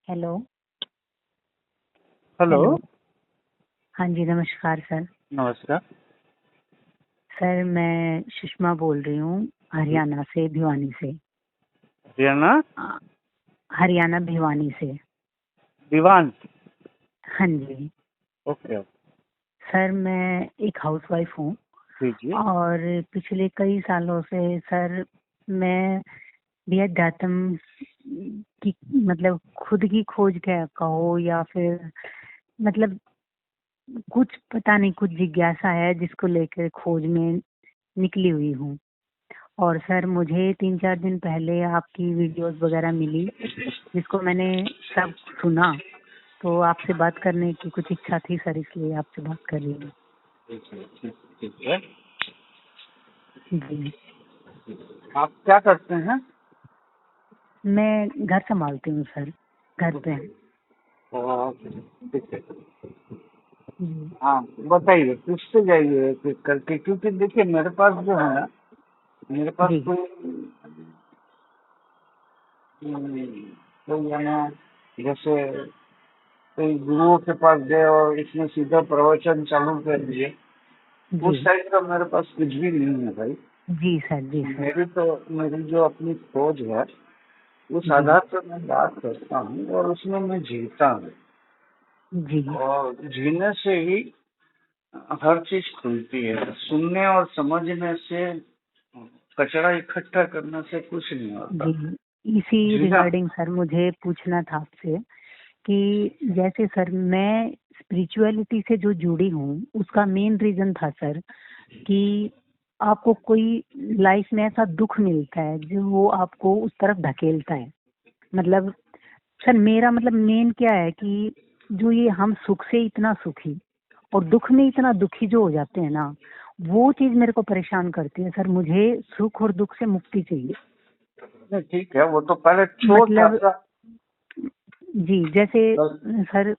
Hello. Hello. Hello. हाँ जी, नमस्कार sir. नमस्कार। सर मैं सुषमा बोल रही हूँ, हरियाणा से, भिवानी से। हरियाणा अ, हरियाणा भिवानी से। दीवान। हाँ जी। ओके। सर मैं एक हाउसवाइफ हूँ जी जी। और पिछले कई सालों से सर मैं भी अध्यात्म की मतलब खुद की खोज क्या कहो या फिर मतलब कुछ पता नहीं, कुछ जिज्ञासा है जिसको लेकर खोज में निकली हुई हूँ। और सर मुझे 3-4 दिन पहले आपकी वीडियोस वगैरह मिली जिसको मैंने सब सुना, तो आपसे बात करने की कुछ इच्छा थी सर, इसलिए आपसे बात कर रही हूँ। ठीक है। जी। आप क्या करते हैं? मैं घर संभालती हूँ सर, घर पे। ठीक है। जी। हाँ, बताइए, पूछते जाइए एक एक करके, क्योंकि देखिए मेरे पास जो है ना, मेरे पास जी। कोई कोई है ना, जैसे कोई गुरुओं के पास गए और इसने सीधा प्रवचन चालू कर दिए, जी। उस टाइप का मेरे पास कुछ भी नहीं है भाई। जी सर। जी सर। मेरी जो अपनी खोज है उस जी। आधार पर मैं बात करता हूँ और उसमें मैं जीता हूँ। जी। और जीने से ही हर चीज खुलती है। सुनने और समझने से, कचरा इकट्ठा करने से कुछ नहीं होता। जी। इसी जीना। रिगार्डिंग सर मुझे पूछना था आपसे कि जैसे सर मैं स्पिरिचुअलिटी से जो जुड़ी हूँ उसका मेन रीजन था सर कि आपको कोई लाइफ में ऐसा दुख मिलता है जो वो आपको उस तरफ धकेलता है। मतलब सर मेरा मतलब मेन क्या है कि जो ये हम सुख से इतना सुखी और दुख में इतना दुखी जो हो जाते हैं ना, वो चीज मेरे को परेशान करती है सर। मुझे सुख और दुख से मुक्ति चाहिए। नहीं, ठीक है, वो तो पहले छोटा मतलब सा। जी, जैसे सर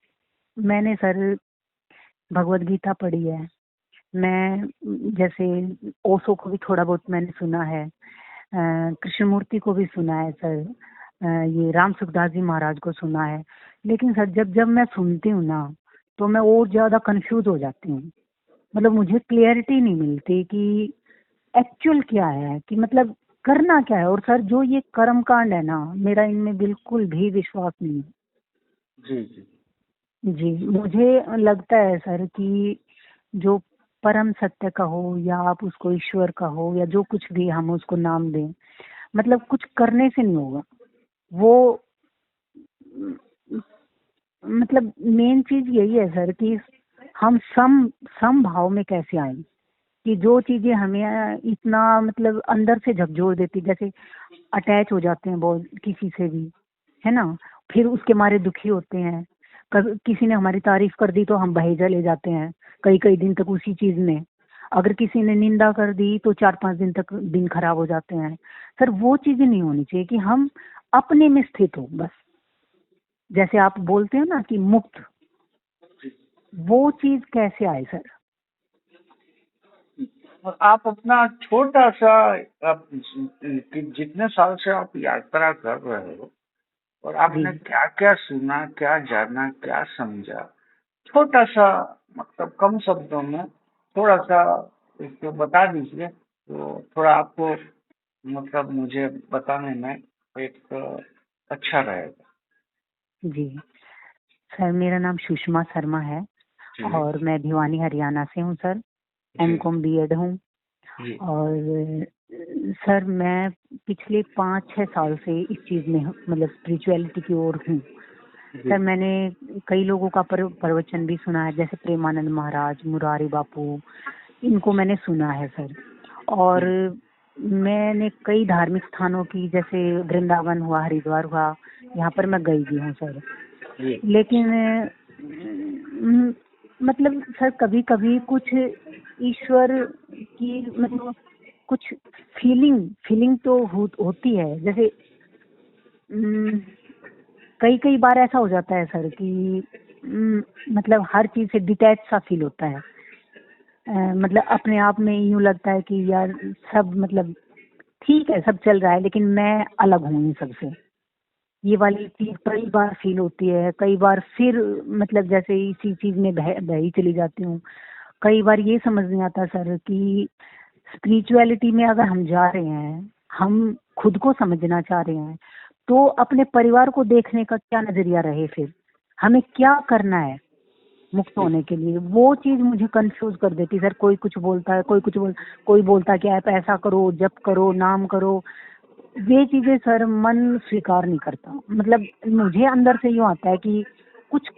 मैंने सर भगवत गीता पढ़ी है। मैं जैसे ओशो को भी थोड़ा बहुत मैंने सुना है, कृष्णमूर्ति को भी सुना है सर, ये राम सुखदास जी महाराज को सुना है। लेकिन सर जब जब मैं सुनती हूँ ना, तो मैं और ज्यादा कंफ्यूज हो जाती हूँ। मतलब मुझे क्लियरिटी नहीं मिलती कि एक्चुअल क्या है, कि मतलब करना क्या है। और सर जो ये कर्म कांड है ना, मेरा इनमें बिल्कुल भी विश्वास नहीं है। जी जी। जी, मुझे लगता है सर कि जो परम सत्य कहो या आप उसको ईश्वर कहो या जो कुछ भी हम उसको नाम दें, मतलब कुछ करने से नहीं होगा वो। मतलब मेन चीज यही है सर कि हम सम भाव में कैसे आए, कि जो चीजें हमें इतना मतलब अंदर से झकझोर देती, जैसे अटैच हो जाते हैं बहुत किसी से भी, है ना, फिर उसके मारे दुखी होते हैं। कभी किसी ने हमारी तारीफ कर दी तो हम बहेजा ले जाते हैं कई कई दिन तक उसी चीज में। अगर किसी ने निंदा कर दी तो 4-5 दिन तक दिन खराब हो जाते हैं। सर वो चीजें नहीं होनी चाहिए, कि हम अपने में स्थित हो बस। जैसे आप बोलते हैं ना कि मुक्त, वो चीज कैसे आए सर? और आप अपना छोटा सा, आप जितने साल से आप यात्रा कर रहे हो और जी। आपने क्या क्या सुना, क्या जाना, क्या समझा, छोटा सा, मतलब कम शब्दों में थोड़ा सा इसको बता दीजिए, तो थोड़ा आपको, मतलब मुझे बताने में एक अच्छा रहेगा। जी सर, मेरा नाम सुषमा शर्मा है जी और मैं भिवानी हरियाणा से हूँ सर। जी एमकॉम बीएड हूँ। जी और सर मैं पिछले 5-6 साल से इस चीज में मतलब स्पिरिचुअलिटी की ओर हूँ। जी सर मैंने कई लोगों का प्रवचन भी सुना है, जैसे प्रेमानंद महाराज, मुरारी बापू, इनको मैंने सुना है सर। और मैंने कई धार्मिक स्थानों की, जैसे वृंदावन हुआ, हरिद्वार हुआ, यहाँ पर मैं गई भी हूँ सर। जी लेकिन मतलब सर कभी कभी कुछ ईश्वर की मतलब कुछ फीलिंग फीलिंग तो होती है। जैसे कई कई बार ऐसा हो जाता है सर कि मतलब हर चीज से डिटैच सा फील होता है। मतलब अपने आप में यूं लगता है कि यार सब मतलब ठीक है, सब चल रहा है, लेकिन मैं अलग हूँ इन सबसे। ये वाली चीज कई बार फील होती है, कई बार फिर मतलब जैसे इसी चीज में बही चली जाती हूँ। कई बार ये समझ नहीं आता सर कि स्पिरिचुअलिटी में अगर हम जा रहे हैं, हम खुद को समझना चाह रहे हैं, तो अपने परिवार को देखने का क्या नजरिया रहे, फिर हमें क्या करना है मुक्त होने के लिए, वो चीज मुझे कंफ्यूज कर देती सर। कोई कुछ बोलता है, कोई बोलता है कि आप ऐसा करो, जप करो, नाम करो। ये चीजें सर मन स्वीकार नहीं करता। मतलब मुझे अंदर से यूं आता है कि कुछ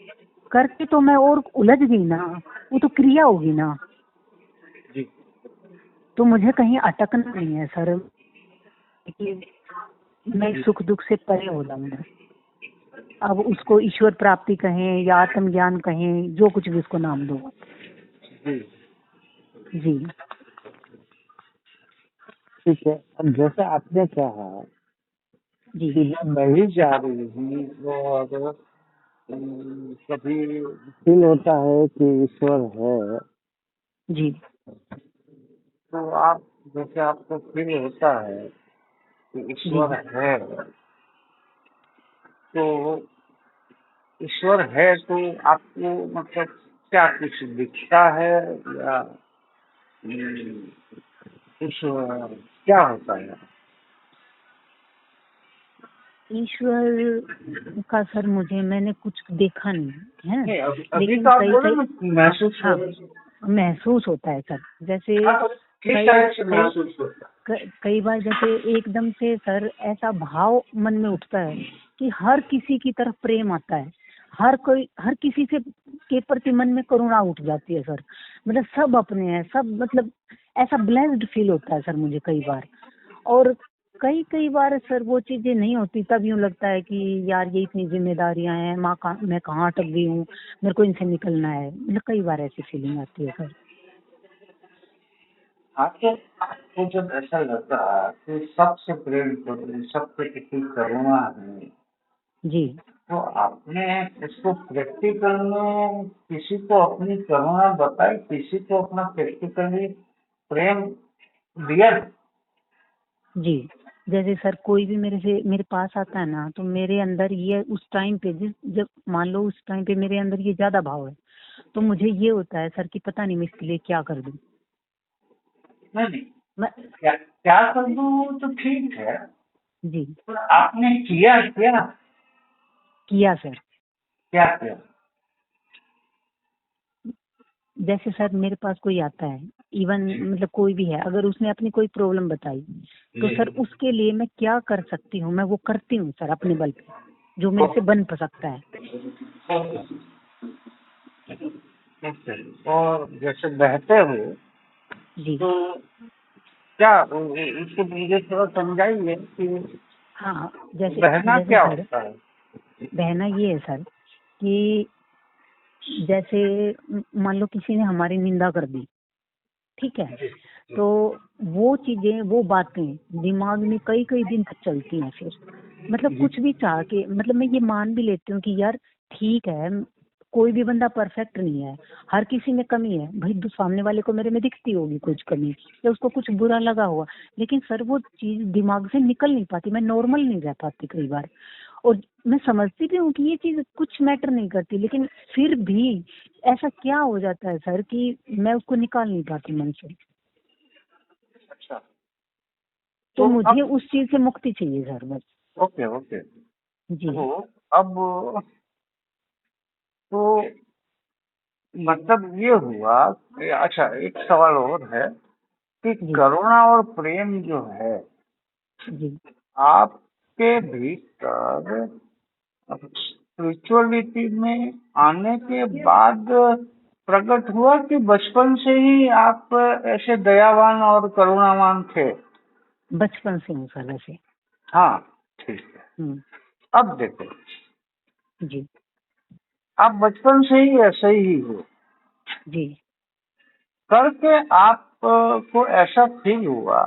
करके तो मैं और उलझ गई ना, वो तो क्रिया होगी ना, जी। तो मुझे कहीं अटकना नहीं है सर कि मैं सुख दुख से परे हो जाऊं बस। अब उसको ईश्वर प्राप्ति कहें या आत्मज्ञान कहें, जो कुछ भी उसको नाम दो। जी जी ठीक है। अब जैसे आपने कहा जी कि जब मैं ही जा रही हूँ तो अगर कभी फील होता है कि ईश्वर है, जी तो आप जैसे आपको फील होता है कि जी ईश्वर है, तो ईश्वर है तो आपको मतलब क्या कुछ दिखता है या कुछ क्या होता है? ईश्वर का सर मैंने कुछ देखा नहीं है, नहीं, अभी अभी लेकिन तो आप कई बोले कई ना महसूस हो हाँ रहा है। महसूस होता है सर। जैसे हाँ, तो किस कई तरह से कई महसूस होता कई बार जैसे एकदम से सर ऐसा भाव मन में उठता है कि हर किसी की तरफ प्रेम आता है, हर किसी से के प्रति मन में करुणा उठ जाती है सर। मतलब सब अपने हैं, सब मतलब ऐसा ब्लेस्ड फील होता है सर मुझे कई बार। और कई कई बार सर वो चीजें नहीं होती, तब यूं लगता है कि यार ये इतनी जिम्मेदारियां हैं, मैं कहाँ अटक गई हूँ, मेरे को इनसे निकलना है। मतलब कई बार ऐसी फीलिंग आती है सर। आपको आपको जब ऐसा लगा कि सबसे प्रेम करो, सबसे किसी करुणा है, जी तो आपने इसको प्रैक्टिकल में किसी को अपनी करुणा बताई, किसी को अपना प्रैक्टिकली प्रेम दिया? जी जैसे सर कोई भी मेरे पास आता है ना, तो मेरे अंदर ये उस टाइम पे जब मान लो उस टाइम पे मेरे अंदर ये ज्यादा भाव है, तो मुझे ये होता है सर कि पता नहीं मैं इसके लिए क्या कर दूं। नहीं, मैं क्या क्या कर दूं तो ठीक है, जी पर आपने किया क्या? किया सर। क्या किया? जैसे सर मेरे पास कोई आता है, इवन मतलब कोई भी है, अगर उसने अपनी कोई प्रॉब्लम बताई, तो सर उसके लिए मैं क्या कर सकती हूँ, मैं वो करती हूँ सर अपने बल पे, जो मेरे से बन सकता है। और जैसे बहते हो जी तो क्या उसको मुझे थोड़ा समझाइए कि हाँ हाँ, जैसे बहना जैसे क्या सर होता है? बहना ये है सर कि जैसे मान लो किसी ने हमारी निंदा कर दी, ठीक है, तो वो चीजें वो बातें दिमाग में कई कई दिन तक चलती हैं फिर। मतलब कुछ भी चाह के, मतलब मैं ये मान भी लेती हूँ कि यार ठीक है, कोई भी बंदा परफेक्ट नहीं है, हर किसी में कमी है भाई। सामने वाले को मेरे में दिखती होगी कुछ कमी, या उसको कुछ बुरा लगा होगा, लेकिन सर वो चीज दिमाग से निकल नहीं पाती, मैं नॉर्मल नहीं रह पाती कई बार। और मैं समझती भी हूँ कि ये चीज कुछ मैटर नहीं करती, लेकिन फिर भी ऐसा क्या हो जाता है सर कि मैं उसको निकाल नहीं पाती मन से। अच्छा, तो तो मुझे अब उस चीज से मुक्ति चाहिए सर बस। ओके ओके, जी तो अब तो मतलब ये हुआ अच्छा, एक सवाल और है कि जी करुणा और प्रेम जो है जी आपके भीतर स्पिरिचुअलिटी में आने के बाद प्रकट हुआ कि बचपन से ही आप ऐसे दयावान और करुणावान थे? बचपन से हूँ सर वैसे। हाँ, ठीक है। हम्म अब देखो, जी आप बचपन से ही ऐसे ही हो जी करके आप को ऐसा फील हुआ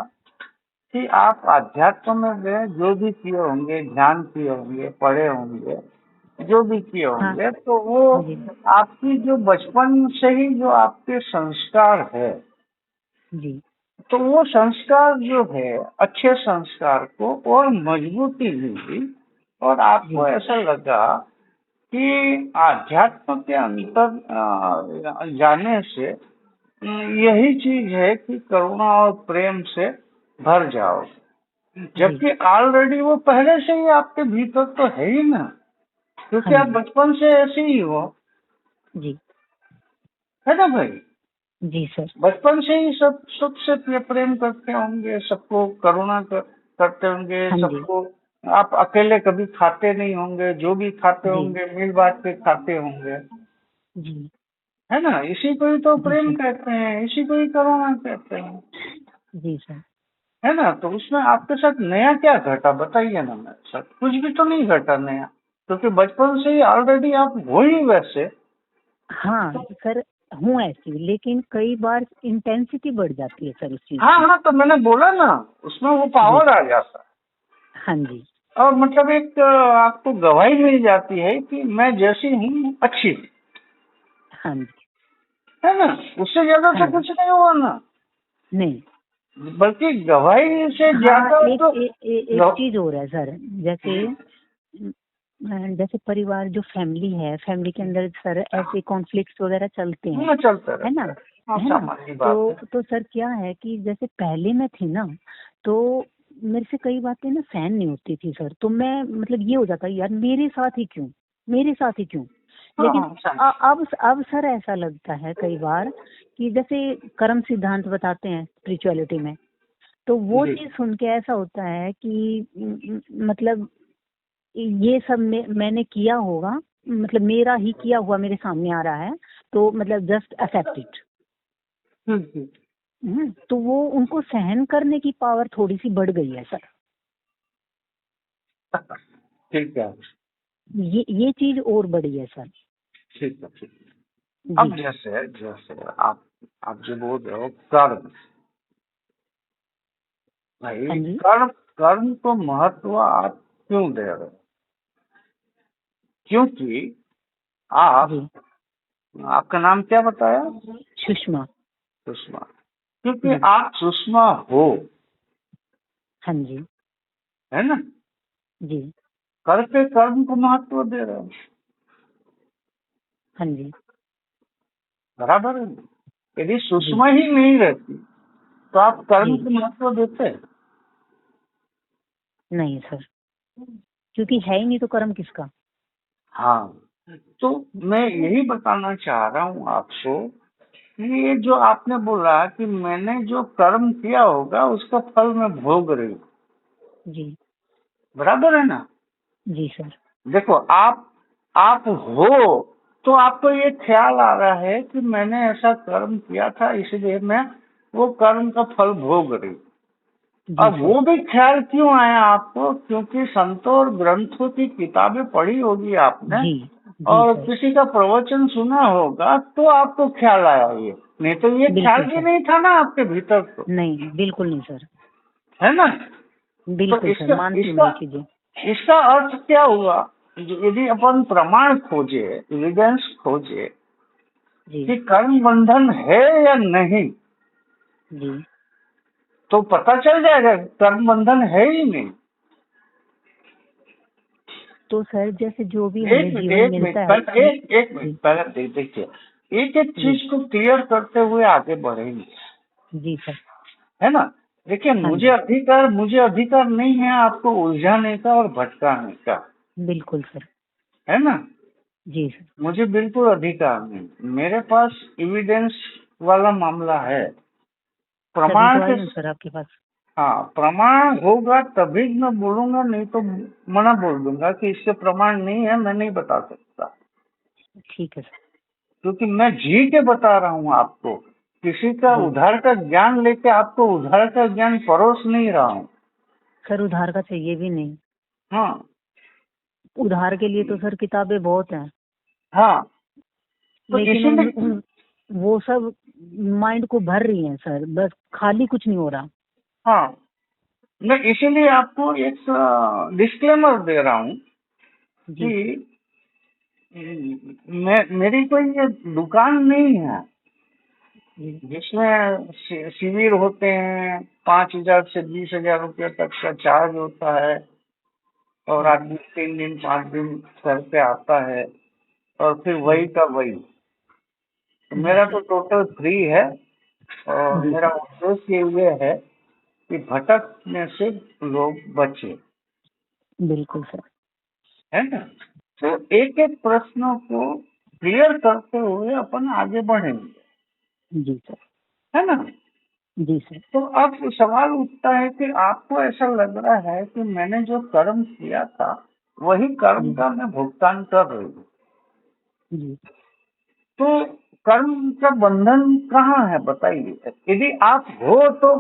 कि आप अध्यात्म में गए, जो भी किए होंगे, ध्यान किए होंगे, पढ़े होंगे, जो भी किए हाँ होंगे, तो वो जी आपकी जो बचपन से ही जो आपके संस्कार है, जी तो वो संस्कार जो है, अच्छे संस्कार को और मजबूती मिली और आपको जी ऐसा लगा कि आध्यात्म के अंतर जाने से यही चीज है कि करुणा और प्रेम से भर जाओ, जी जबकि ऑलरेडी वो पहले से ही आपके भीतर तो है ही ना, क्योंकि हाँ आप जी बचपन से ऐसे ही हो, जी है ना भाई। जी सर। बचपन से ही सब सबसे प्रेम करते होंगे, सबको करुणा करते होंगे, हाँ जी सबको। आप अकेले कभी खाते नहीं होंगे, जो भी खाते जी होंगे मिल बांट के खाते होंगे, जी है ना। इसी को ही तो जी प्रेम सर। कहते हैं, इसी को ही करुणा कहते हैं, जी सर। है ना। तो उसमें आपके साथ नया क्या घटा, बताइए ना। मेरे साथ कुछ भी तो नहीं घटा नया, क्योंकि बचपन से ही ऑलरेडी आप हो ही वैसे। हाँ सर, हूँ ऐसी, लेकिन कई बार इंटेंसिटी बढ़ जाती है सर उस चीज हाँ की। हाँ, तो मैंने बोला ना, उसमें वो जी पावर आ जाता है। हाँ जी और मतलब एक आपको गवाही मिल जाती है कि मैं जैसी हूँ अच्छी, हाँ जी है ना। उससे ज्यादा हाँ तो जी। कुछ नहीं हुआ ना, नहीं। बल्कि गवाही से हाँ, ज्यादा एक तो एक चीज और है सर। जैसे जैसे परिवार जो फैमिली है, फैमिली के अंदर सर ऐसे कॉन्फ्लिक्ट्स वगैरह चलते हैं, चलता है ना। रहता है। हाँ, है ना। सामान्य बात है। तो सर क्या है कि जैसे पहले मैं थी ना, तो मेरे से कई बातें ना सहन नहीं होती थी सर। तो मैं मतलब ये हो जाता यार, मेरे साथ ही क्यों, मेरे साथ ही क्यों। हाँ लेकिन हाँ, समझ। अब सर ऐसा लगता है कई बार कि जैसे कर्म सिद्धांत बताते हैं स्पिरिचुअलिटी में, तो वो जी। चीज सुन के ऐसा होता है कि मतलब ये सब मैंने किया होगा, मतलब मेरा ही किया हुआ मेरे सामने आ रहा है, तो मतलब जस्ट एक्सेप्ट इट। हम्म। तो वो उनको सहन करने की पावर थोड़ी सी बढ़ गई है सर। ठीक है। ये चीज और बढ़ी है सर। ठीक है, ठीक है। जी अब जैसे जैसे आप जो बोल रहे हो कर्म, भाई हाँ जी कर्म कर्म को महत्व आप क्यों दे रहे हो? क्योंकि आप, जी। आपका नाम क्या बताया? सुषमा। सुषमा। क्योंकि जी आप सुषमा हो, हाँ जी है ना। जी करके कर्म को महत्व दे रहे हो, हाँ जी बराबर है ना? यदि जी सुषमा ही नहीं रहती तो आप कर्म जी। को महत्व देते? नहीं सर, क्योंकि है ही नहीं तो कर्म किसका। हाँ, तो मैं यही बताना चाह रहा हूँ आपको कि ये जो आपने बोला कि मैंने जो कर्म किया होगा उसका फल मैं भोग रही हूँ, जी बराबर है ना। जी सर। देखो, आप हो तो आपको ये ख्याल आ रहा है कि मैंने ऐसा कर्म किया था, इसलिए मैं वो कर्म का फल भोग रही हूँ। जी अब सर। वो भी ख्याल क्यों आया आपको? क्योंकि संतों और ग्रंथों की किताबें पढ़ी होगी आपने, जी जी और सर। किसी का प्रवचन सुना होगा, तो आपको ख्याल आया ये, नहीं तो ये ख्याल बिल्कुल भी सर। नहीं था ना आपके भीतर, तो नहीं, बिल्कुल नहीं सर। है ना। तो बिल्कुल सर, इसका मानती हूँ मैं इसका ये चीजें। इसका अर्थ क्या हुआ? यदि अपन प्रमाण खोजे, एविडेंस खोजे जी कि कर्म बंधन है या नहीं, जी। तो पता चल जाएगा कर्म बंधन है ही नहीं। तो सर जैसे जो भी हमें जीवन एक मिनट मिलता है पहले, उसमें। एक मिनट जी पहले देखिए, एक एक जी चीज को क्लियर करते हुए आगे बढ़ेंगे, जी सर। है ना। देखिए, हाँ जी। मुझे अधिकार नहीं है आपको उलझाने का और भटकाने का, बिल्कुल सर। है ना। जी सर। मुझे बिल्कुल अधिकार नहीं, मेरे पास एविडेंस वाला मामला है, तभी प्रमाण तो के। आई हूँ सर आपके पास। हाँ, प्रमाण होगा तभी मैं बोलूंगा, नहीं तो मना बोल दूंगा कि इसके प्रमाण नहीं है, मैं नहीं बता सकता। ठीक है सर। क्योंकि मैं जी के बता रहा हूँ आपको, किसी का जी उधार का ज्ञान लेके आपको उधार का ज्ञान परोस नहीं रहा हूँ। सर, उधार का चाहिए भी नहीं। हाँ उधार के लिए तो सर किताबें बहुत हैं, हाँ, तो लेकिन इसीलिए, वो सब माइंड को भर रही हैं सर, बस खाली कुछ नहीं हो रहा। हाँ, मैं इसीलिए आपको एक डिस्क्लेमर दे रहा हूँ जी कि मेरी कोई ये दुकान नहीं है जी जिसमें शिविर होते हैं, 5,000 से 20,000 रुपये तक का चार्ज होता और आदमी 3 दिन 5 दिन करके आता है और फिर वही का वही। तो मेरा तो टोटल फ्री है और जी मेरा उद्देश्य ये है कि भटकने से लोग बचे, बिल्कुल सर। है ना। तो एक एक प्रश्नों को क्लियर करते हुए अपन आगे बढ़ेंगे, जी सर। है ना। जी सर। तो अब सवाल उठता है कि आपको ऐसा लग रहा है कि मैंने जो कर्म किया था वही कर्म जी का मैं भुगतान कर रही हूँ, जी तो कर्म का बंधन कहाँ है बताइए। यदि आप हो तो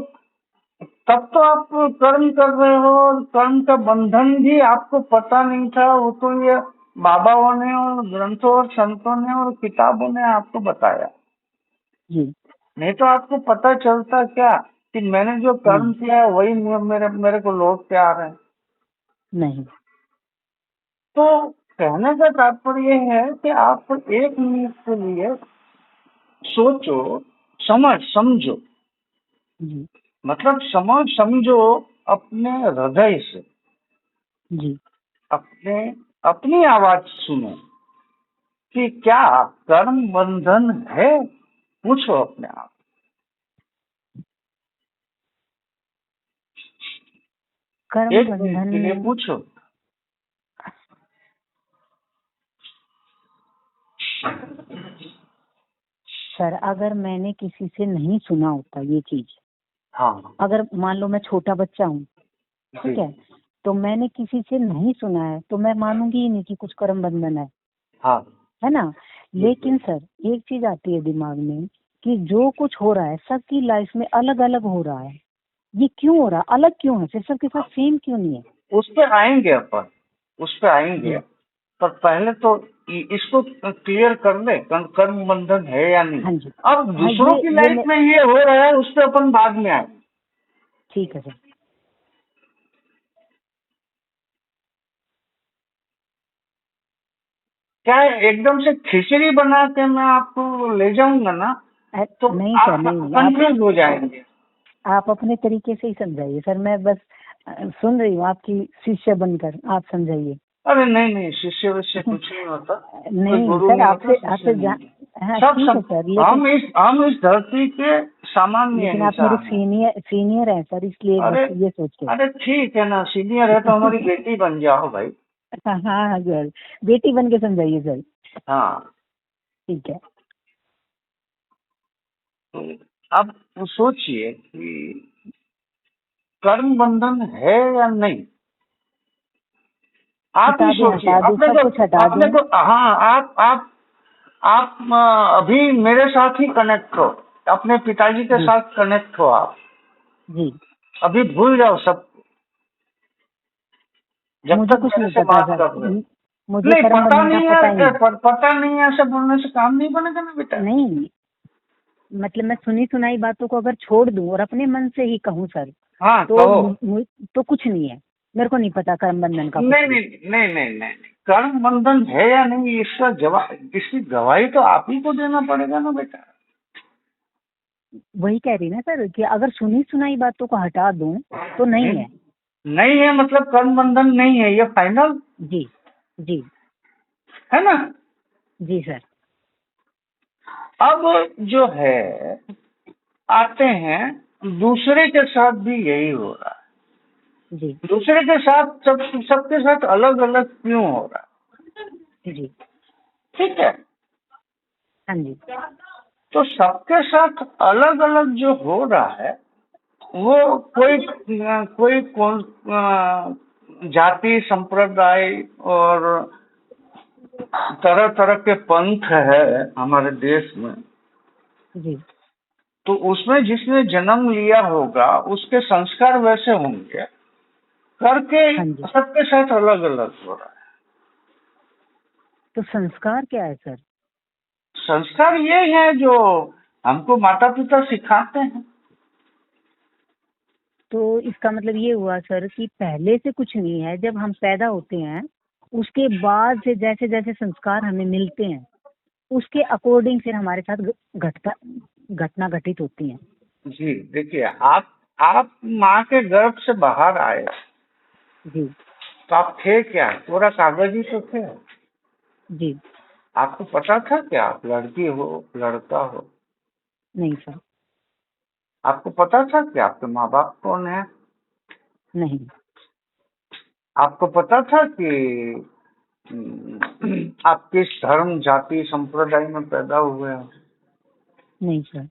तब तो आप कर्म कर रहे हो और कर्म का बंधन भी आपको पता नहीं था, वो तो ये बाबाओं ने और ग्रंथों और संतों ने और किताबों ने आपको बताया। जी नहीं तो आपको पता चलता क्या कि मैंने जो कर्म किया है वही मेरे मेरे को लौट के आ रहे हैं। नहीं। तो कहने का तात्पर्य है कि आप 1 मिनट के लिए सोचो, समझो, जी मतलब समझो अपने हृदय से, जी अपने अपनी आवाज सुनो कि क्या कर्म बंधन है। पूछो अपने आप, कर्म 1 मिनट के लिए बंधन। पूछो। सर अगर मैंने किसी से नहीं सुना होता ये चीज, हाँ अगर मान लो मैं छोटा बच्चा हूँ, ठीक जी, है, तो मैंने किसी से नहीं सुना है तो मैं मानूंगी ही नहीं कि कुछ कर्म बंधन हाँ है ना। बिल्कुल। लेकिन सर एक चीज आती है दिमाग में कि जो कुछ हो रहा है सबकी लाइफ में अलग अलग हो रहा है, ये क्यों हो रहा है, अलग क्यों है, फिर सबके साथ सेम क्यों नहीं है। उस पे आएंगे अपन, उस पे आएंगे, जी पर पहले तो इसको क्लियर कर ले कर्म बंधन है या नहीं। हाँ जी। अब हाँ दूसरों की ये लाइफ में ये हो रहा है उस पे अपन बाद में आए। ठीक है सर। क्या एकदम से खिचड़ी बना के मैं आपको ले जाऊंगा ना तो नहीं सर आप नहीं, कंफ्यूज हो जाएंगे। आप अपने तरीके से ही समझाइए सर, मैं बस सुन रही हूँ आपकी शिष्य बनकर, आप समझाइए। अरे नहीं नहीं, शिष्य विष्य कुछ नहीं होता, कोई नहीं गुरु सर नहीं होता, आपसे शिष्य आपसे नहीं होता। हाँ सब ठीक है सब सर, लेकिन हम इस धरती के सामान्य लेकिन आप मेरे इंसान हैं। सीनियर हैं सर, इसलिए अरे बस ये सोच के। अरे ठीक है ना, सीनियर है तो हमारी बेटी बन जाओ भाई। हाँ हाँ सर, बेटी बन के समझाइए सर। हाँ ठीक है। तो अब सोचिए कि कर्म बंधन है या नहीं। आप ही सोचिए, हटा दूं, सब कुछ हटा अपने दूं। को हाँ आप अभी मेरे साथ ही कनेक्ट हो, अपने पिताजी के जी साथ कनेक्ट हो आप। जी। अभी भूल जाओ सब जब मुझे तक कुछ मेरे नहीं से पता बात सर, कर रहे हो। मुझे नहीं कर्म पता बंधन का नहीं पता ही है, नहीं। पता नहीं है ऐसे बोलने से काम नहीं बनेगा ना बेटा। नहीं मतलब मैं सुनी सुनाई बातों को अगर छोड़ दूं और अपने मन से ही कहूं सर, हाँ तो कहो। तो कुछ नहीं है, मेरे को नहीं पता कर्म बंधन का कुछ नहीं भी। नहीं नहीं नहीं नहीं, कर्म बंधन है या नहीं इसका जवाब, इसकी गवाही तो आप ही को देना पड़ेगा ना बेटा। वही कह रही ना सर कि अगर सुनी सुनाई बातों को हटा दूं तो नहीं है। नहीं है मतलब कर्म बंधन नहीं है, ये फाइनल जी जी है ना। जी सर। अब जो है आते हैं, दूसरे के साथ भी यही हो रहा जी है, दूसरे के साथ सबके साथ अलग अलग क्यों हो रहा जी। है, ठीक है। हाँ जी तो सबके साथ अलग अलग जो हो रहा है वो कोई कौन जाति संप्रदाय और तरह तरह के पंथ है हमारे देश में। जी। तो उसमें जिसने जन्म लिया होगा उसके संस्कार वैसे होंगे करके हाँ जी। सबके साथ अलग अलग हो रहा है। तो संस्कार क्या है सर। संस्कार ये है जो हमको माता पिता सिखाते हैं। तो इसका मतलब ये हुआ सर कि पहले से कुछ नहीं है, जब हम पैदा होते हैं उसके बाद से जैसे जैसे संस्कार हमें मिलते हैं उसके अकॉर्डिंग फिर हमारे साथ घटना घटित होती हैं। जी देखिए, आप माँ के गर्भ से बाहर आए जी तो आप थे क्या? पूरा कागज ही तो थे। जी। आपको पता था कि आप लड़की हो, लड़का हो? नहीं सर। आपको पता था कि आपके माँ बाप कौन है? नहीं। आपको पता था कि आप किस धर्म, जाति, संप्रदाय में पैदा हुए हो? नहीं सर।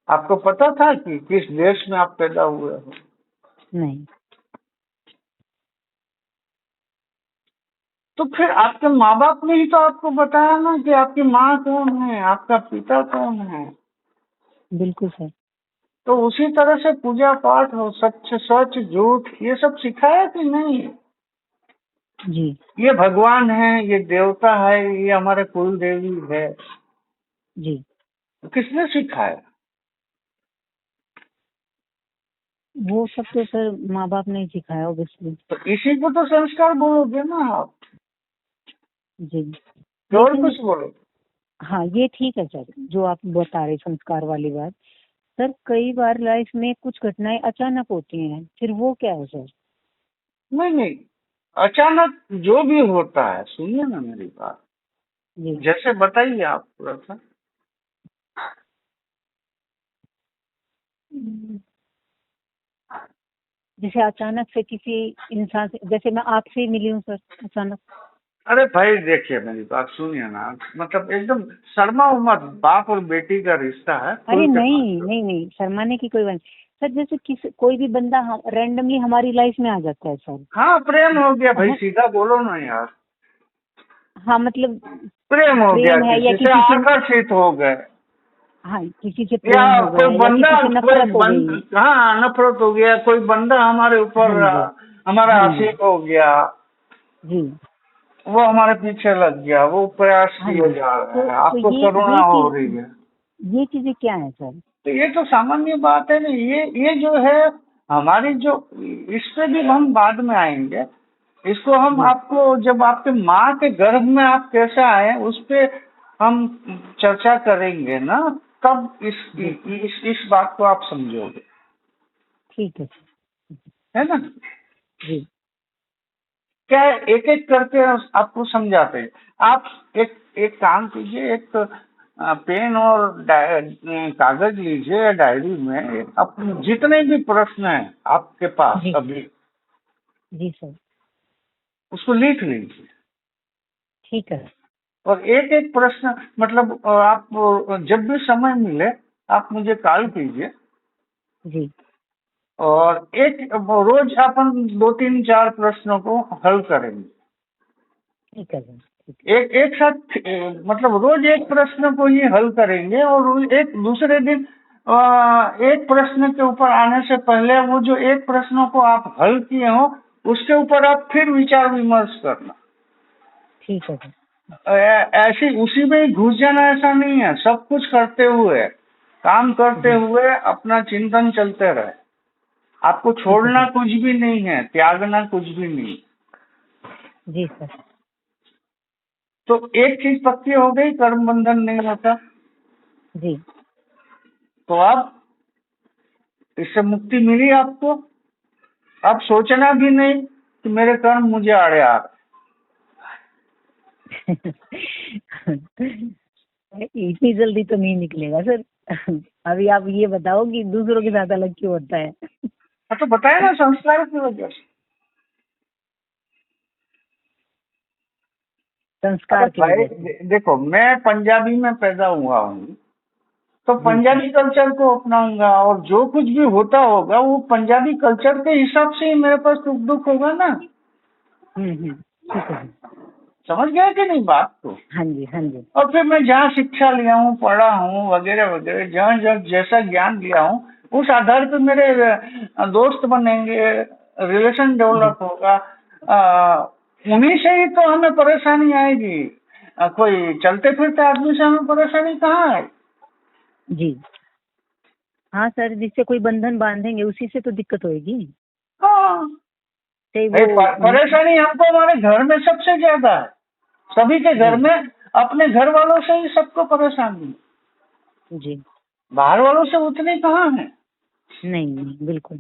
आपको पता था कि किस देश में आप पैदा हुए हो? नहीं। तो फिर आपके माँ बाप ने ही तो आपको बताया ना कि आपकी माँ कौन है, आपका पिता कौन है। बिल्कुल सर। तो उसी तरह से पूजा पाठ हो, सच सच झूठ, ये सब सिखाया कि नहीं? जी। ये भगवान है, ये देवता है, ये हमारे कुल देवी है, जी। तो किसने सिखाया? वो सब तो सर माँ बाप ने ही सिखाया ऑब्वियसली। तो इसी को तो संस्कार बोलोगे ना आप, जी। तो और लेकिन कुछ बोलो। हाँ ये ठीक है सर जो आप बता रहे संस्कार वाली बात। सर कई बार लाइफ में कुछ घटनाएं अचानक होती हैं, फिर वो क्या है सर? नहीं नहीं, अचानक जो भी होता है, सुनिए ना मेरी बात, जी। जैसे बताइए आप थोड़ा सा। हम्म, जैसे अचानक से किसी इंसान से, जैसे मैं आपसे ही मिली हूँ सर अचानक। अरे भाई देखिए मेरी बात सुनिए ना, मतलब एकदम शर्माओ मत, बाप और बेटी का रिश्ता है, खुल अरे के नहीं बात करो। नहीं नहीं, शर्माने की कोई बात नहीं सर। जैसे किसी कोई भी बंदा रैंडमली हमारी लाइफ में आ जाता है सर। हाँ प्रेम हो गया भाई, है- सीधा बोलो ना यार। हाँ मतलब प्रेम हो गया, प्रेम है या किसी से किसी से, आकर्षित हो गए, हाँ किसी से या प्रेम हो कोई गया या बंदा, किसी से कोई नफरत हो गई। हाँ नफरत हो गया, कोई बंदा हमारे ऊपर हाँ जी। हमारा हाँ जी। आशिक हो गया, जी। वो हमारे पीछे लग गया, वो प्रयास हाँ किए जी। जा रहे तो हैं, तो आपको करुणा हो रही है। ये चीजें क्या है सर? तो ये तो सामान्य बात है ना, ये जो है हमारी जो, इस पे भी हम बाद में आएंगे। इसको हम जी। आपको, जब आपके माँ के गर्भ में आप कैसे आए उस पे हम चर्चा करेंगे ना, तब जी। इस बात को आप समझोगे, ठीक है सर। है ना। जी। क्या है, एक एक करके आपको समझाते हैं। आप एक एक काम कीजिए, एक पेन और कागज लीजिए या डायरी में अपने जितने भी प्रश्न हैं आपके पास जी। अभी, जी सर। उसको लिख लीजिए। ठीक है। और एक एक प्रश्न, मतलब आप जब भी समय मिले आप मुझे कॉल कीजिए, जी। और एक रोज अपन 2 3 4 प्रश्नों को हल करेंगे। ठीक है सर। ठीक है। एक एक साथ मतलब रोज एक प्रश्न को ही हल करेंगे, और एक दूसरे दिन एक प्रश्न के ऊपर आने से पहले वो जो एक प्रश्नों को आप हल किए हो उसके ऊपर आप फिर विचार विमर्श करना। ठीक है सर। ऐसी उसी में ही घुस जाना ऐसा नहीं है, सब कुछ करते हुए, काम करते जी। हुए अपना चिंतन चलते रहे। आपको ठीक है छोड़ना सर। कुछ भी नहीं है, त्यागना कुछ भी नहीं। जी सर। तो एक चीज पक्की हो गई, कर्म बंधन नहीं होता। जी। तो अब इससे मुक्ति मिली आपको। अब सोचना भी नहीं कि मेरे कर्म मुझे आड़े आ रहे। इतनी जल्दी तो नहीं निकलेगा सर। अभी आप ये बताओ कि दूसरों के साथ अलग क्यों होता है? हाँ, तो बताया ना, संस्कार की वजह से। अरे संस्कार की भाई वजह से। देखो, मैं पंजाबी में पैदा हुआ हूँ, तो जी सर। पंजाबी कल्चर को अपनाऊंगा, और जो कुछ भी होता होगा वो पंजाबी कल्चर के हिसाब से ही मेरे पास सुख दुख होगा ना। ठीक है सर। समझ गए कि नहीं बात को। हाँ जी। हाँ जी। और फिर मैं जहाँ शिक्षा लिया हूँ, पढ़ा हूँ वगैरह वगैरह, जहाँ जहाँ जैसा ज्ञान लिया हूँ उस आधार पर मेरे दोस्त बनेंगे, रिलेशन जी। डेवलप होगा। उन्हीं से ही तो हमें परेशानी आएगी। कोई चलते फिरते आदमी से हमें परेशानी कहाँ है। जी। हाँ सर, जिससे कोई बंधन बांधेंगे उसी से तो दिक्कत होगी। हाँ चाहे भाई, वो परेशानी हमको हमारे घर में सबसे ज्यादा है। सभी के घर जी। में अपने घर वालों से ही सबको परेशानी है। जी। बाहर वालों से उतनी कहाँ है। नहीं नहीं बिल्कुल।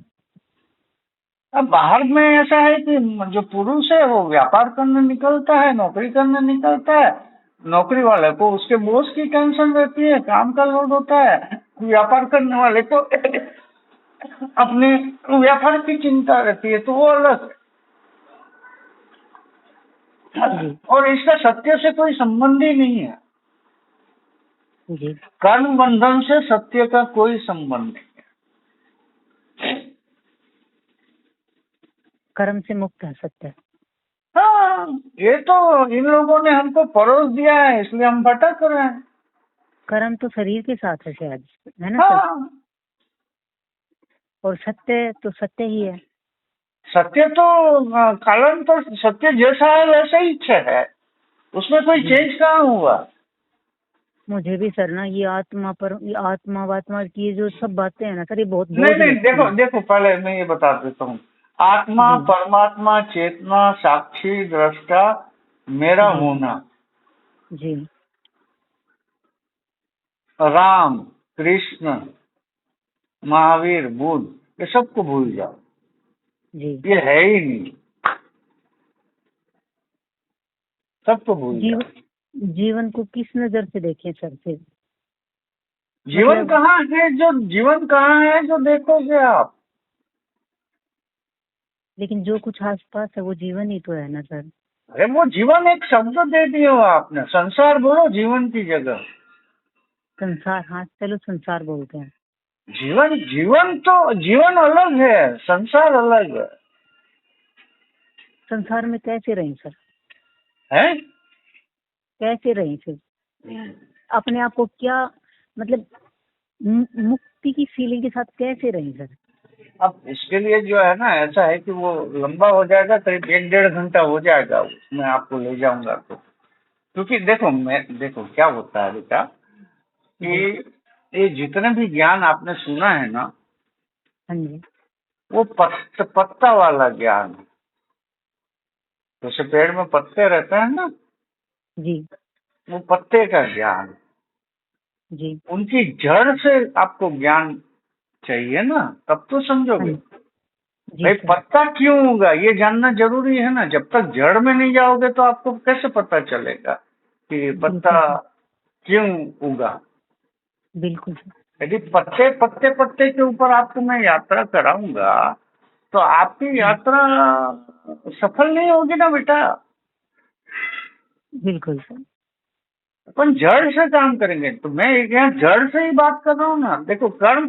अब बाहर में ऐसा है कि जो पुरुष है वो व्यापार करने निकलता है, नौकरी करने निकलता है। नौकरी वाले को उसके बॉस की टेंशन रहती है, काम का लोड होता है। व्यापार करने वाले को अपने व्यापार की चिंता रहती है, तो वो अलग है। जी और इसका सत्य से कोई संबंध ही नहीं है। जी। कर्म बंधन से सत्य का कोई संबंध नहीं है। कर्म से मुक्त है सत्य। हाँ, ये तो इन लोगों ने हमको परोस दिया है, इसलिए हम भटक रहे हैं। कर्म तो शरीर के साथ है शायद, है ना सर? हाँ, और सत्य तो सत्य ही है। सत्य तो कालांतर सत्य जैसा है वैसा ही है, उसमें कोई जी। चेंज कहाँ हुआ। मुझे भी सर ना ये आत्मा पर, ये आत्मा वात्मा की जो सब बातें हैं ना सर, ये बहुत नहीं बोझ नहीं, लगती देखो हैं। देखो, पहले मैं ये बता देता हूँ। आत्मा, जी परमात्मा, चेतना, साक्षी, दृष्टा, मेरा जी होना, जी राम, कृष्ण, महावीर, बुद्ध, ये सबको भूल जाओ, जी। ये है ही नहीं, सबको भूल जाओ। जीवन को किस नजर से देखें सर फिर? जीवन मतलब कहाँ है जो, जीवन कहाँ है जो देखोगे आप। लेकिन जो कुछ आसपास है वो जीवन ही तो है ना सर। अरे वो जीवन एक शब्द दे दिया हो आपने, संसार बोलो जीवन की जगह। संसार, हाँ चलो संसार बोलते हैं। जीवन, जीवन तो जीवन अलग है, संसार अलग संसार में कैसे रहें सर? है। कैसे रहें फिर? अपने आप को क्या, मतलब मुक्ति की फीलिंग के साथ कैसे रहें सर? अब इसके लिए जो है ना, ऐसा है कि वो लंबा हो जाएगा, करीब 1-1.5 घंटा हो जाएगा, उसमें आपको ले जाऊंगा तो। क्योंकि देखो, मैं देखो क्या होता है बेटा, कि जी ये जितने भी ज्ञान आपने सुना है ना, हाँ जी वो पत्ता वाला ज्ञान है। जैसे पेड़ में पत्ते रहते हैं ना, जी वो पत्ते का ज्ञान। जी उनकी जड़ से आपको ज्ञान चाहिए ना, तब तो हाँ समझोगे। जी भाई सर। पत्ता क्यों उगा ये जानना जरूरी है ना, जब तक जड़ में नहीं जाओगे तो आपको कैसे पता चलेगा कि पत्ता बिल्कुल सर, क्यों उगा। बिल्कुल सर। यदि पत्ते पत्ते पत्ते के ऊपर आपको मैं यात्रा कराऊंगा तो आपकी हम्म, यात्रा सफल नहीं होगी ना बेटा। बिल्कुल सर। अपन जड़ से काम करेंगे, तो मैं यहाँ जड़ से ही बात कर रहा हूँ ना। देखो, कर्म,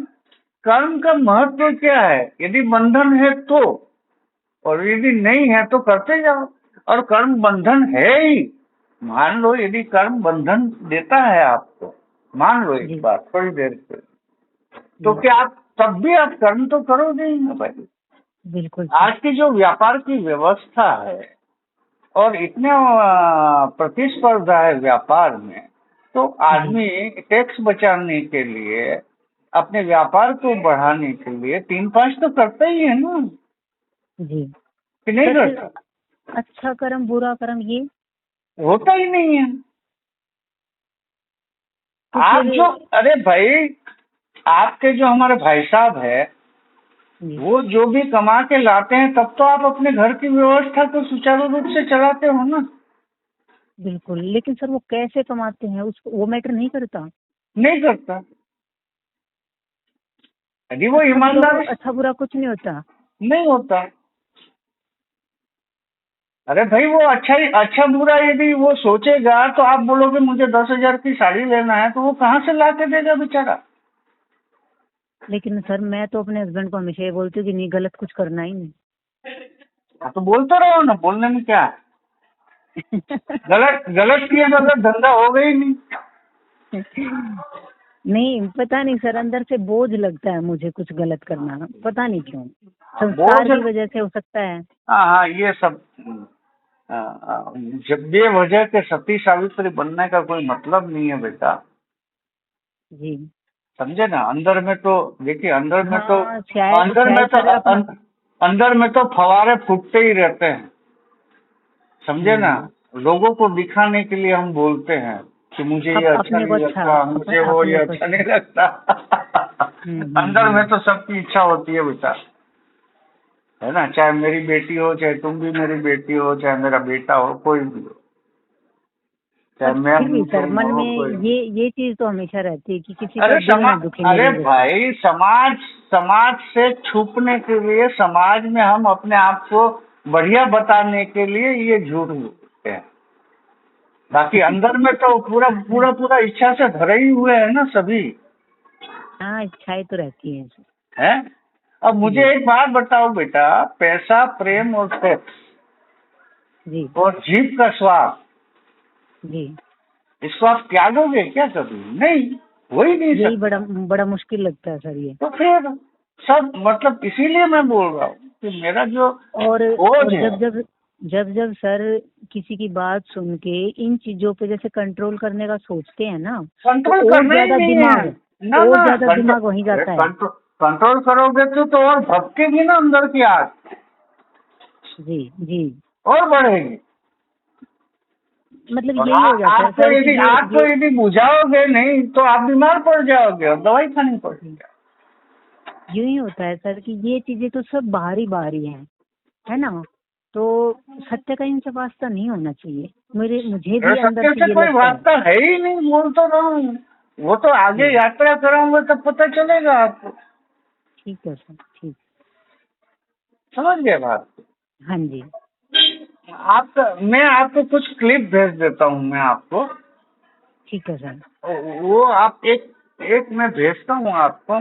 कर्म का महत्व क्या है, यदि बंधन है तो, और यदि नहीं है तो करते जाओ। और कर्म बंधन है ही, मान लो यदि कर्म बंधन देता है आपको, मान लो एक जी बार थोड़ी देर के, तो जी क्या आप तब भी आप कर्म तो करोगे ही ना भाई। बिल्कुल सर। आज की जो व्यापार की व्यवस्था है और इतने प्रतिस्पर्धा है व्यापार में, तो जी आदमी टैक्स बचाने के लिए, अपने व्यापार को बढ़ाने के लिए 3-5 तो करता ही है ना, जी कि नहीं सर। फिर करता। अच्छा कर्म बुरा कर्म ये, होता ही नहीं है। तो आप फिर जो, अरे भाई, आपके जो हमारे भाई साहब है, जी वो जो भी कमा के लाते हैं तब तो आप अपने घर की व्यवस्था को सुचारू रूप से चलाते हो ना। बिल्कुल, लेकिन सर वो कैसे कमाते हैं उसको वो मैटर नहीं करता। नहीं करता। यदि वो ईमानदारी, अच्छा बुरा कुछ नहीं होता। नहीं होता। अरे भाई वो अच्छा ही, अच्छा बुरा यदि वो सोचेगा तो आप बोलोगे मुझे 10,000 की साड़ी लेना है, तो वो कहाँ से ला के देगा बेचारा। लेकिन सर मैं तो अपने हस्बैंड को हमेशा ये बोलती हूँ कि नहीं, गलत कुछ करना ही नहीं। हाँ, तो बोलते रहो ना, बोलने में क्या है। गलत गलत किया तो अगर धंधा होगा ही नहीं। नहीं पता नहीं सर, अंदर से बोझ लगता है मुझे कुछ गलत करना, पता नहीं क्यों। बोझ, संस्कार की वजह से हो सकता है। हाँ हाँ, ये सब जब बेवजह के सती सावित्री बनने का कोई मतलब नहीं है बेटा। जी समझे ना, अंदर में तो देखिए, अंदर में तो, हाँ, शायद अंदर में शायद तो सर अपना। अंदर में तो फवारे फूटते ही रहते हैं। समझे ना, हम्म, लोगों को दिखाने के लिए हम बोलते हैं कि मुझे ये अच्छा अपने को नहीं अच्छा, लगता, मुझे वो ये अपने को अच्छा अच्छा। नहीं लगता। अंदर में हम्म। तो सबकी इच्छा होती है बेटा। है ना, चाहे मेरी बेटी हो, चाहे तुम भी मेरी बेटी हो, चाहे मेरा बेटा हो, कोई भी हो, चाहे पर मैं फिर भी हूँ सर तुम मन हो, में कोई भी। ये चीज तो हमेशा रहती है कि किसी का अरे दिल ना दुखे मेरी अरे वजह से। भाई, समाज समाज से छुपने के लिए, समाज में हम अपने आप को बढ़िया बताने के लिए ये झूठ बोलते हैं। बाकी अंदर में तो पूरा पूरा पूरा इच्छा से भरे ही हुए हैं ना सभी। हाँ, इच्छाएं तो रहती है सर। है। अब मुझे जी एक बात बताओ बेटा, पैसा, प्रेम और सेक्स जी और जीभ का स्वाद, जी, इसको आप त्यागोगे क्या कभी? नहीं, हो ही नहीं यही सकता। बड़ा बड़ा मुश्किल लगता है सर ये। तो फिर सब, मतलब इसीलिए मैं बोल रहा हूँ कि मेरा जो खोज और है। जब सर किसी की बात सुन के इन चीजों पे जैसे कंट्रोल करने का सोचते हैं ना, तो कंट्रोल और करना ही ज्यादा नहीं है। दिमाग ना और ना, ज्यादा कंट्रोल, दिमाग वहीं अरे जाता है। कंट्रोल करोगे तो और भटकेगी ना अंदर की आग, जी जी, और बढ़ेगी। मतलब और यही हो जाता है सर कि आग को यदि बुझाओगे नहीं तो आप बीमार पड़ जाओगे और दवाई खानी पड़ेगी। यूं ही होता है सर कि ये चीजें तो सब बाहरी है ना। तो सत्य का इनसे वास्ता नहीं होना चाहिए, मुझे अरे भी अंदर सत्य से से ये कोई लगता है। वास्ता है ही नहीं, बोल तो रहा हूँ। वो तो आगे जी यात्रा कराऊंगा तब पता चलेगा आपको। ठीक है सर, ठीक। समझ गए बात? हाँ जी आपका, मैं आपको कुछ क्लिप भेज देता हूँ मैं आपको। ठीक है सर। वो आप एक एक मैं भेजता हूँ आपको।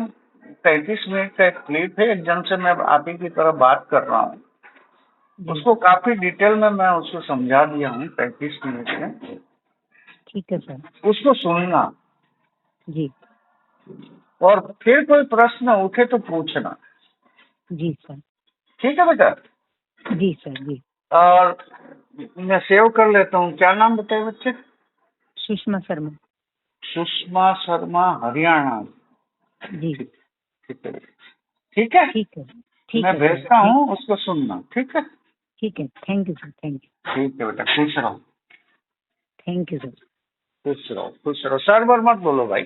33 मिनट का एक क्लिप है, एक जन से मैं आप ही की तरह बात कर रहा हूँ। जी उसको काफी डिटेल में मैं उसको समझा दिया हूँ 35 मिनट में। ठीक है सर। उसको सुनना, जी और फिर कोई प्रश्न उठे तो पूछना। जी सर। ठीक है बेटा? जी सर जी। और मैं सेव कर लेता हूँ। क्या नाम बताए बच्चे? सुषमा शर्मा। सुषमा शर्मा, हरियाणा। जी ठीक, ठीक है, ठीक है। ठीक है। ठीक मैं है सर, भेजता हूँ, उसको सुनना। ठीक है? ठीक है। Thank you sir, thank you. ठीक है बेटा, खुश रहो, थैंक यू सर। खुश रहो, खुश रहो। सर बर मत बोलो भाई।